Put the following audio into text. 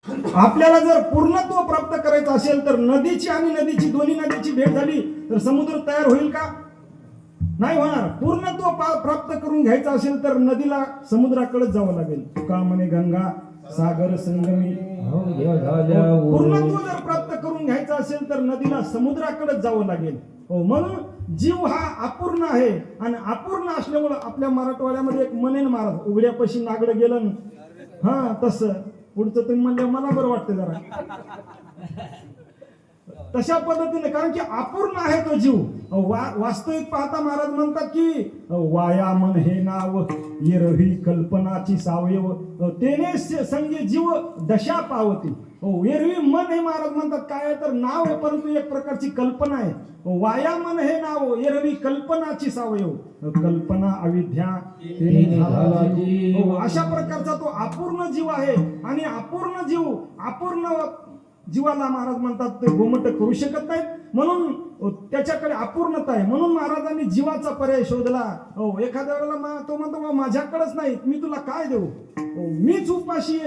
आपल्याला जर पूर्णत्व प्राप्त करायचं असेल तर नदीची आणि नदीची दोन्ही नदीची भेट झाली तर समुद्र तयार होईल का? नाही होणार. पूर्णत्व प्राप्त करून घ्यायचं असेल तर नदीला समुद्राकडेच जावं लागेल. का म्हणे गंगा सागर संगमी. पूर्णत्व जर प्राप्त करून घ्यायचं असेल तर नदीला समुद्राकडेच जावं लागेल. म्हणून जीव हा अपूर्ण आहे आणि अपूर्ण असल्यामुळं आपल्या मराठवाड्यामध्ये एक म्हणेन महाराज, उघड्यापाशी नागडं गेलं. हा तसं पुढचं तुम्ही म्हणलं मला बरं वाटतं जरा तशा पद्धतीने, कारण की अपूर्ण आहे तो जीव. वास्तविक पाहता महाराज म्हणतात की वाया मन हे नाव येरवी कल्पनाची सावयव तेने संगे जीव दशा पावती. एरवी मन हे महाराज म्हणतात काय आहे तर नाव आहे, परंतु एक प्रकारची कल्पना आहे. वाया मन हे नाव एरवी कल्पनाची सावयव कल्पना अविद्या अशा प्रकारचा तो अपूर्ण जीव आहे. आणि अपूर्ण जीव अपूर्ण जीवाला महाराज म्हणतात ते गोमट करू शकत नाहीत, म्हणून त्याच्याकडे अपूर्णता आहे. म्हणून महाराजांनी जीवाचा पर्याय शोधला. एखाद्या वेळेला तो म्हणतो माझ्याकडेच नाही, मी तुला काय देऊ, मीच उपाशी आहे.